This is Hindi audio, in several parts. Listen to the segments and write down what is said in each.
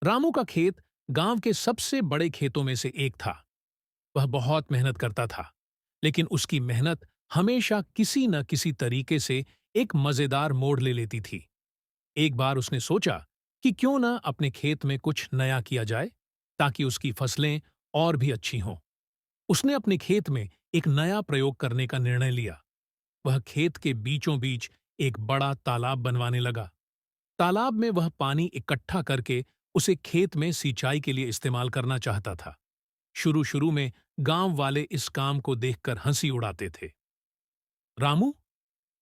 रामू का खेत गांव के सबसे बड़े खेतों में से एक था। वह बहुत मेहनत करता था, लेकिन उसकी मेहनत हमेशा किसी न किसी तरीके से एक मजेदार मोड़ ले लेती थी। एक बार उसने सोचा कि क्यों न अपने खेत में कुछ नया किया जाए, ताकि उसकी फसलें और भी अच्छी हों। उसने अपने खेत में एक नया प्रयोग करने का निर्णय लिया। वह खेत के बीचों बीच एक बड़ा तालाब बनवाने लगा। तालाब में वह पानी इकट्ठा करके उसे खेत में सिंचाई के लिए इस्तेमाल करना चाहता था। शुरू शुरू में गांव वाले इस काम को देखकर हंसी उड़ाते थे। रामू,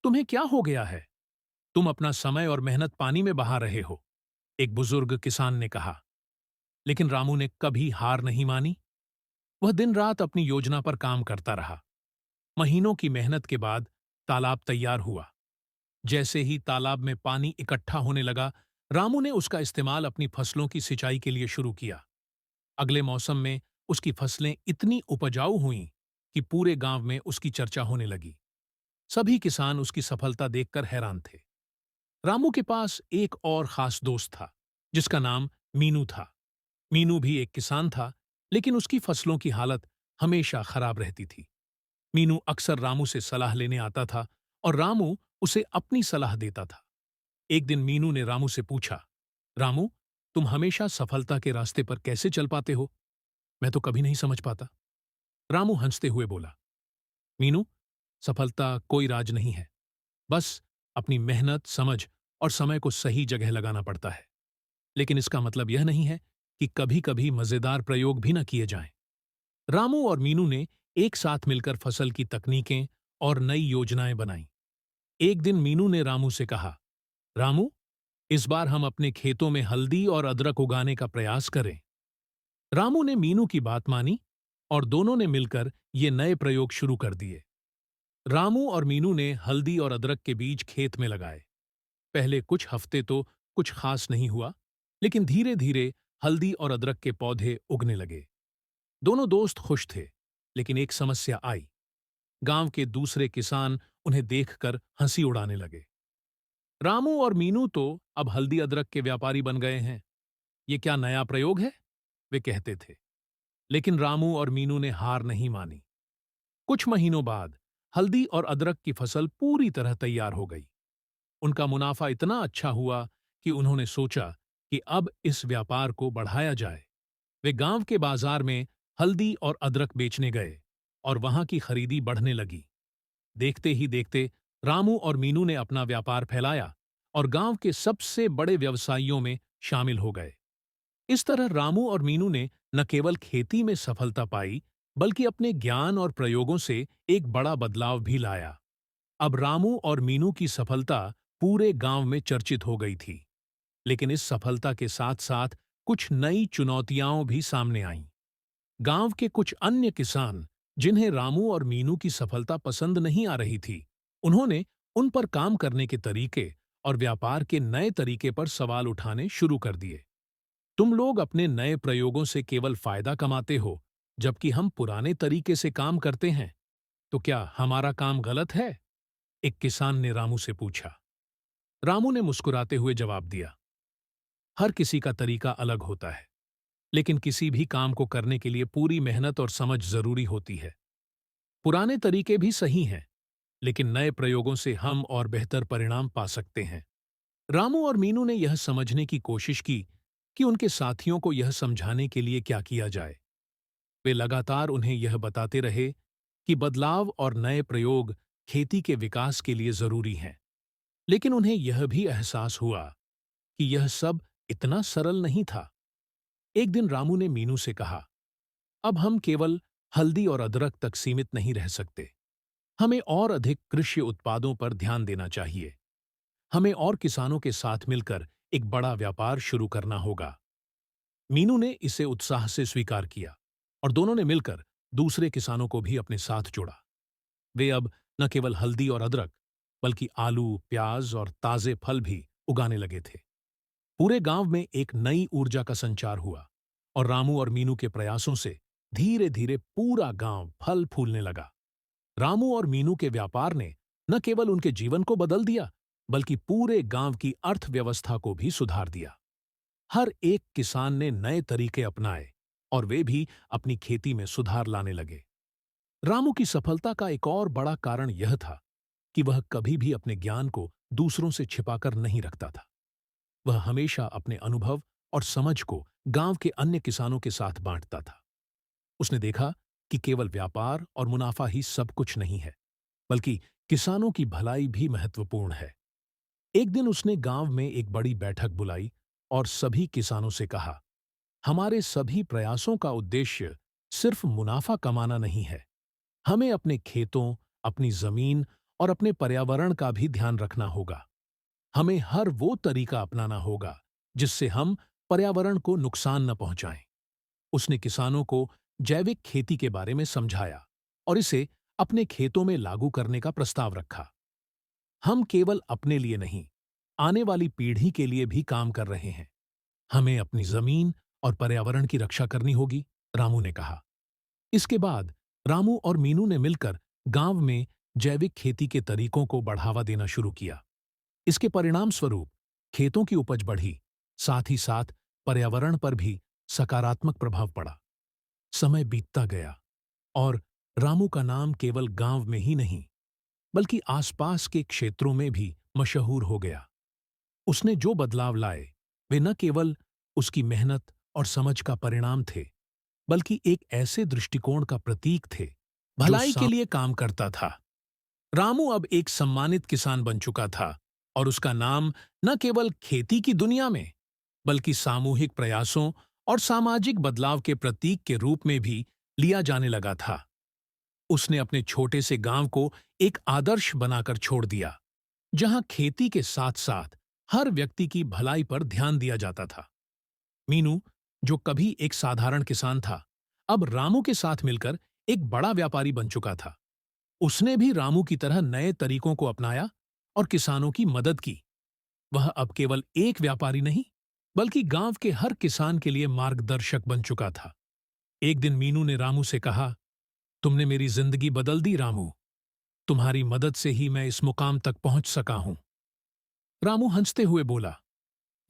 तुम्हें क्या हो गया है? तुम अपना समय और मेहनत पानी में बहा रहे हो, एक बुजुर्ग किसान ने कहा। लेकिन रामू ने कभी हार नहीं मानी। वह दिन रात अपनी योजना पर काम करता रहा। महीनों की मेहनत के बाद तालाब तैयार हुआ। जैसे ही तालाब में पानी इकट्ठा होने लगा, रामू ने उसका इस्तेमाल अपनी फसलों की सिंचाई के लिए शुरू किया। अगले मौसम में उसकी फसलें इतनी उपजाऊ हुईं कि पूरे गांव में उसकी चर्चा होने लगी। सभी किसान उसकी सफलता देखकर हैरान थे। रामू के पास एक और खास दोस्त था, जिसका नाम मीनू था। मीनू भी एक किसान था, लेकिन उसकी फसलों की हालत हमेशा खराब रहती थी। मीनू अक्सर रामू से सलाह लेने आता था और रामू उसे अपनी सलाह देता था। एक दिन मीनू ने रामू से पूछा, रामू, तुम हमेशा सफलता के रास्ते पर कैसे चल पाते हो? मैं तो कभी नहीं समझ पाता। रामू हंसते हुए बोला, मीनू, सफलता कोई राज नहीं है। बस अपनी मेहनत, समझ और समय को सही जगह लगाना पड़ता है। लेकिन इसका मतलब यह नहीं है कि कभी कभी मजेदार प्रयोग भी न किए जाएं। रामू और मीनू ने एक साथ मिलकर फसल की तकनीकें और नई योजनाएं बनाई। एक दिन मीनू ने रामू से कहा, रामू, इस बार हम अपने खेतों में हल्दी और अदरक उगाने का प्रयास करें। रामू ने मीनू की बात मानी और दोनों ने मिलकर ये नए प्रयोग शुरू कर दिए। रामू और मीनू ने हल्दी और अदरक के बीज खेत में लगाए। पहले कुछ हफ्ते तो कुछ खास नहीं हुआ, लेकिन धीरे धीरे हल्दी और अदरक के पौधे उगने लगे। दोनों दोस्त खुश थे, लेकिन एक समस्या आई। गांव के दूसरे किसान उन्हें देखकर हंसी उड़ाने लगे। रामू और मीनू तो अब हल्दी अदरक के व्यापारी बन गए हैं। ये क्या नया प्रयोग है? वे कहते थे। लेकिन रामू और मीनू ने हार नहीं मानी। कुछ महीनों बाद हल्दी और अदरक की फसल पूरी तरह तैयार हो गई। उनका मुनाफा इतना अच्छा हुआ कि उन्होंने सोचा कि अब इस व्यापार को बढ़ाया जाए। वे गांव के बाजार में हल्दी और अदरक बेचने गए और वहां की खरीदी बढ़ने लगी। देखते ही देखते रामू और मीनू ने अपना व्यापार फैलाया और गांव के सबसे बड़े व्यवसायियों में शामिल हो गए। इस तरह रामू और मीनू ने न केवल खेती में सफलता पाई, बल्कि अपने ज्ञान और प्रयोगों से एक बड़ा बदलाव भी लाया। अब रामू और मीनू की सफलता पूरे गांव में चर्चित हो गई थी। लेकिन इस सफलता के साथ साथ कुछ नई चुनौतियां भी सामने आईं। गांव के कुछ अन्य किसान, जिन्हें रामू और मीनू की सफलता पसंद नहीं आ रही थी, उन्होंने उन पर काम करने के तरीके और व्यापार के नए तरीके पर सवाल उठाने शुरू कर दिए। तुम लोग अपने नए प्रयोगों से केवल फायदा कमाते हो, जबकि हम पुराने तरीके से काम करते हैं। तो क्या हमारा काम गलत है? एक किसान ने रामू से पूछा। रामू ने मुस्कुराते हुए जवाब दिया, हर किसी का तरीका अलग होता है, लेकिन किसी भी काम को करने के लिए पूरी मेहनत और समझ जरूरी होती है। पुराने तरीके भी सही हैं, लेकिन नए प्रयोगों से हम और बेहतर परिणाम पा सकते हैं। रामू और मीनू ने यह समझने की कोशिश की कि उनके साथियों को यह समझाने के लिए क्या किया जाए। वे लगातार उन्हें यह बताते रहे कि बदलाव और नए प्रयोग खेती के विकास के लिए जरूरी हैं। लेकिन उन्हें यह भी एहसास हुआ कि यह सब इतना सरल नहीं था। एक दिन रामू ने मीनू से कहा, अब हम केवल हल्दी और अदरक तक सीमित नहीं रह सकते। हमें और अधिक कृषि उत्पादों पर ध्यान देना चाहिए। हमें और किसानों के साथ मिलकर एक बड़ा व्यापार शुरू करना होगा। मीनू ने इसे उत्साह से स्वीकार किया और दोनों ने मिलकर दूसरे किसानों को भी अपने साथ जोड़ा। वे अब न केवल हल्दी और अदरक, बल्कि आलू, प्याज और ताजे फल भी उगाने लगे थे। पूरे गांव में एक नई ऊर्जा का संचार हुआ और रामू और मीनू के प्रयासों से धीरे धीरे पूरा गांव फल फूलने लगा। रामू और मीनू के व्यापार ने न केवल उनके जीवन को बदल दिया, बल्कि पूरे गांव की अर्थव्यवस्था को भी सुधार दिया। हर एक किसान ने नए तरीके अपनाए और वे भी अपनी खेती में सुधार लाने लगे। रामू की सफलता का एक और बड़ा कारण यह था कि वह कभी भी अपने ज्ञान को दूसरों से छिपाकर नहीं रखता था। वह हमेशा अपने अनुभव और समझ को गांव के अन्य किसानों के साथ बांटता था। उसने देखा कि केवल व्यापार और मुनाफा ही सब कुछ नहीं है, बल्कि किसानों की भलाई भी महत्वपूर्ण है। एक दिन उसने गांव में एक बड़ी बैठक बुलाई और सभी किसानों से कहा, हमारे सभी प्रयासों का उद्देश्य सिर्फ मुनाफा कमाना नहीं है। हमें अपने खेतों, अपनी जमीन और अपने पर्यावरण का भी ध्यान रखना होगा। हमें हर वो तरीका अपनाना होगा जिससे हम पर्यावरण को नुकसान न पहुंचाएं। उसने किसानों को जैविक खेती के बारे में समझाया और इसे अपने खेतों में लागू करने का प्रस्ताव रखा। हम केवल अपने लिए नहीं, आने वाली पीढ़ी के लिए भी काम कर रहे हैं। हमें अपनी जमीन और पर्यावरण की रक्षा करनी होगी, रामू ने कहा। इसके बाद रामू और मीनू ने मिलकर गांव में जैविक खेती के तरीकों को बढ़ावा देना शुरू किया। इसके परिणाम स्वरूप खेतों की उपज बढ़ी, साथ ही साथ पर्यावरण पर भी सकारात्मक प्रभाव पड़ा। समय बीतता गया और रामू का नाम केवल गांव में ही नहीं, बल्कि आसपास के क्षेत्रों में भी मशहूर हो गया। उसने जो बदलाव लाए, वे न केवल उसकी मेहनत और समझ का परिणाम थे, बल्कि एक ऐसे दृष्टिकोण का प्रतीक थे जो भलाई के लिए काम करता था। रामू अब एक सम्मानित किसान बन चुका था और उसका नाम न केवल खेती की दुनिया में, बल्कि सामूहिक प्रयासों और सामाजिक बदलाव के प्रतीक के रूप में भी लिया जाने लगा था। उसने अपने छोटे से गांव को एक आदर्श बनाकर छोड़ दिया, जहां खेती के साथ-साथ हर व्यक्ति की भलाई पर ध्यान दिया जाता था। मीनू, जो कभी एक साधारण किसान था, अब रामू के साथ मिलकर एक बड़ा व्यापारी बन चुका था। उसने भी रामू की तरह नए तरीकों को अपनाया और किसानों की मदद की। वह अब केवल एक व्यापारी नहीं, बल्कि गांव के हर किसान के लिए मार्गदर्शक बन चुका था। एक दिन मीनू ने रामू से कहा, तुमने मेरी जिंदगी बदल दी रामू। तुम्हारी मदद से ही मैं इस मुकाम तक पहुंच सका हूं। रामू हंसते हुए बोला,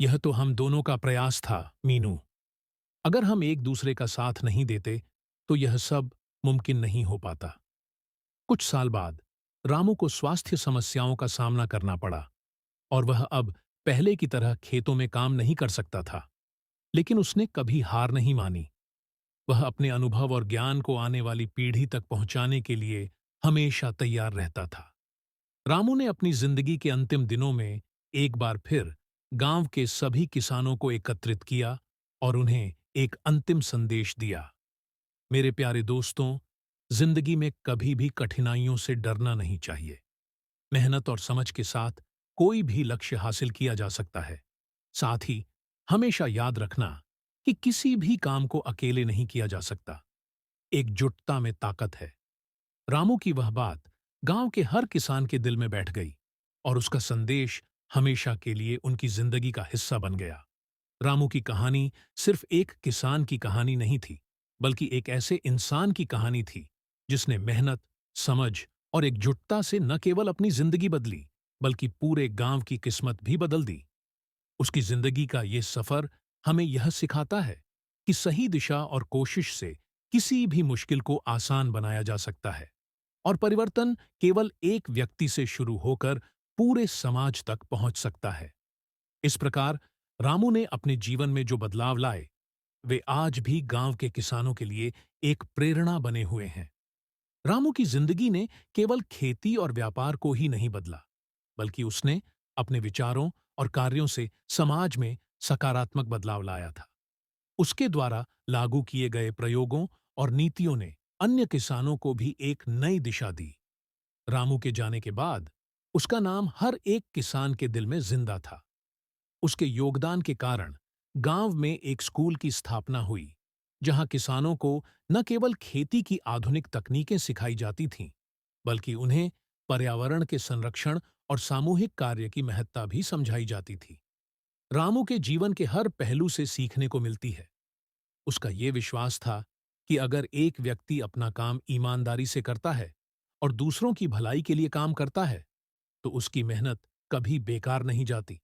यह तो हम दोनों का प्रयास था, मीनू। अगर हम एक दूसरे का साथ नहीं देते, तो यह सब मुमकिन नहीं हो पाता। कुछ साल बाद रामू को स्वास्थ्य समस्याओं का सामना करना पड़ा और वह अब पहले की तरह खेतों में काम नहीं कर सकता था। लेकिन उसने कभी हार नहीं मानी। वह अपने अनुभव और ज्ञान को आने वाली पीढ़ी तक पहुंचाने के लिए हमेशा तैयार रहता था। रामू ने अपनी जिंदगी के अंतिम दिनों में एक बार फिर गांव के सभी किसानों को एकत्रित किया और उन्हें एक अंतिम संदेश दिया। मेरे प्यारे दोस्तों, जिंदगी में कभी भी कठिनाइयों से डरना नहीं चाहिए। मेहनत और समझ के साथ कोई भी लक्ष्य हासिल किया जा सकता है। साथ ही हमेशा याद रखना कि किसी भी काम को अकेले नहीं किया जा सकता। एकजुटता में ताकत है। रामू की वह बात गांव के हर किसान के दिल में बैठ गई और उसका संदेश हमेशा के लिए उनकी जिंदगी का हिस्सा बन गया। रामू की कहानी सिर्फ एक किसान की कहानी नहीं थी, बल्कि एक ऐसे इंसान की कहानी थी जिसने मेहनत, समझ और एकजुटता से न केवल अपनी जिंदगी बदली, बल्कि पूरे गांव की किस्मत भी बदल दी। उसकी जिंदगी का ये सफर हमें यह सिखाता है कि सही दिशा और कोशिश से किसी भी मुश्किल को आसान बनाया जा सकता है और परिवर्तन केवल एक व्यक्ति से शुरू होकर पूरे समाज तक पहुंच सकता है। इस प्रकार रामू ने अपने जीवन में जो बदलाव लाए, वे आज भी गांव के किसानों के लिए एक प्रेरणा बने हुए हैं। रामू की जिंदगी ने केवल खेती और व्यापार को ही नहीं बदला, बल्कि उसने अपने विचारों और कार्यों से समाज में सकारात्मक बदलाव लाया था। उसके द्वारा लागू किए गए प्रयोगों और नीतियों ने अन्य किसानों को भी एक नई दिशा दी। रामू के जाने के बाद उसका नाम हर एक किसान के दिल में जिंदा था। उसके योगदान के कारण गांव में एक स्कूल की स्थापना हुई, जहां किसानों को न केवल खेती की आधुनिक तकनीकें सिखाई जाती थीं, बल्कि उन्हें पर्यावरण के संरक्षण और सामूहिक कार्य की महत्ता भी समझाई जाती थी। रामू के जीवन के हर पहलू से सीखने को मिलती है। उसका ये विश्वास था कि अगर एक व्यक्ति अपना काम ईमानदारी से करता है और दूसरों की भलाई के लिए काम करता है, तो उसकी मेहनत कभी बेकार नहीं जाती।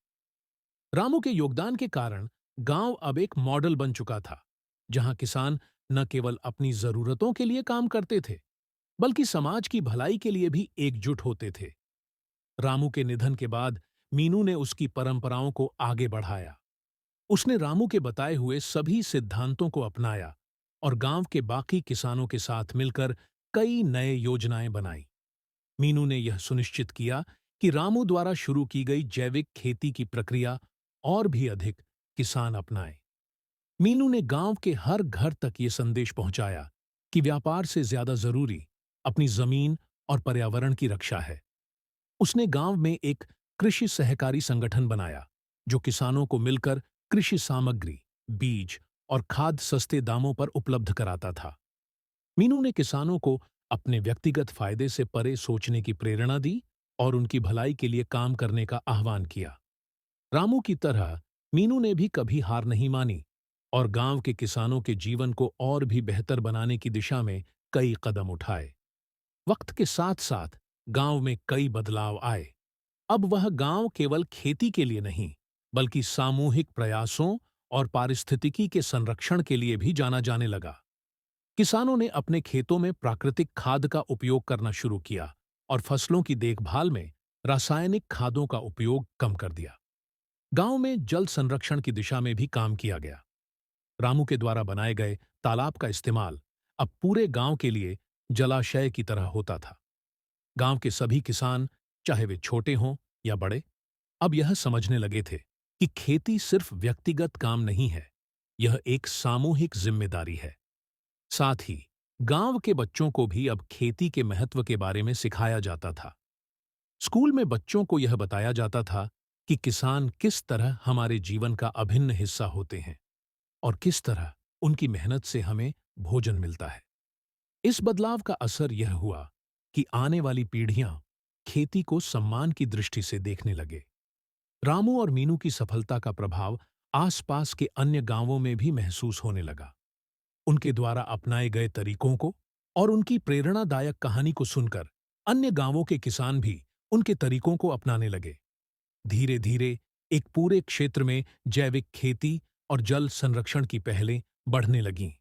रामू के योगदान के कारण गांव अब एक मॉडल बन चुका था, जहां किसान न केवल अपनी जरूरतों के लिए काम करते थे, बल्कि समाज की भलाई के लिए भी एकजुट होते थे। रामू के निधन के बाद मीनू ने उसकी परंपराओं को आगे बढ़ाया। उसने रामू के बताए हुए सभी सिद्धांतों को अपनाया और गांव के बाकी किसानों के साथ मिलकर कई नए योजनाएं बनाई। मीनू ने यह सुनिश्चित किया कि रामू द्वारा शुरू की गई जैविक खेती की प्रक्रिया और भी अधिक किसान अपनाएं। मीनू ने गांव के हर घर तक ये संदेश पहुंचाया कि व्यापार से ज्यादा जरूरी अपनी जमीन और पर्यावरण की रक्षा है। उसने गांव में एक कृषि सहकारी संगठन बनाया, जो किसानों को मिलकर कृषि सामग्री, बीज और खाद सस्ते दामों पर उपलब्ध कराता था। मीनू ने किसानों को अपने व्यक्तिगत फायदे से परे सोचने की प्रेरणा दी और उनकी भलाई के लिए काम करने का आह्वान किया। रामू की तरह मीनू ने भी कभी हार नहीं मानी और गांव के किसानों के जीवन को और भी बेहतर बनाने की दिशा में कई कदम उठाए। वक्त के साथ साथ गांव में कई बदलाव आए। अब वह गांव केवल खेती के लिए नहीं, बल्कि सामूहिक प्रयासों और पारिस्थितिकी के संरक्षण के लिए भी जाना जाने लगा। किसानों ने अपने खेतों में प्राकृतिक खाद का उपयोग करना शुरू किया और फसलों की देखभाल में रासायनिक खादों का उपयोग कम कर दिया। गांव में जल संरक्षण की दिशा में भी काम किया गया। रामू के द्वारा बनाए गए तालाब का इस्तेमाल अब पूरे गांव के लिए जलाशय की तरह होता था। गांव के सभी किसान, चाहे वे छोटे हों या बड़े, अब यह समझने लगे थे कि खेती सिर्फ व्यक्तिगत काम नहीं है, यह एक सामूहिक जिम्मेदारी है। साथ ही गांव के बच्चों को भी अब खेती के महत्व के बारे में सिखाया जाता था। स्कूल में बच्चों को यह बताया जाता था कि किसान किस तरह हमारे जीवन का अभिन्न हिस्सा होते हैं और किस तरह उनकी मेहनत से हमें भोजन मिलता है। इस बदलाव का असर यह हुआ कि आने वाली पीढ़ियां खेती को सम्मान की दृष्टि से देखने लगे। रामू और मीनू की सफलता का प्रभाव आसपास के अन्य गांवों में भी महसूस होने लगा। उनके द्वारा अपनाए गए तरीकों को और उनकी प्रेरणादायक कहानी को सुनकर अन्य गांवों के किसान भी उनके तरीकों को अपनाने लगे। धीरे धीरे एक पूरे क्षेत्र में जैविक खेती और जल संरक्षण की पहलें बढ़ने लगीं।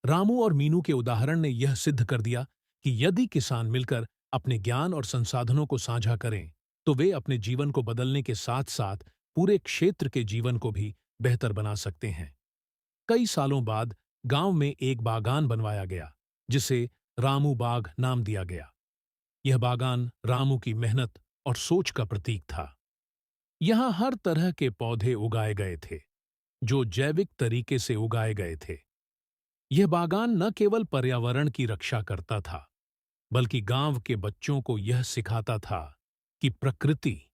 रामू और मीनू के उदाहरण ने यह सिद्ध कर दिया कि यदि किसान मिलकर अपने ज्ञान और संसाधनों को साझा करें, तो वे अपने जीवन को बदलने के साथ साथ पूरे क्षेत्र के जीवन को भी बेहतर बना सकते हैं। कई सालों बाद गांव में एक बागान बनवाया गया, जिसे रामू बाग नाम दिया गया। यह बागान रामू की मेहनत और सोच का प्रतीक था। यहाँ हर तरह के पौधे उगाए गए थे, जो जैविक तरीके से उगाए गए थे। यह बागान न केवल पर्यावरण की रक्षा करता था, बल्कि गांव के बच्चों को यह सिखाता था कि प्रकृति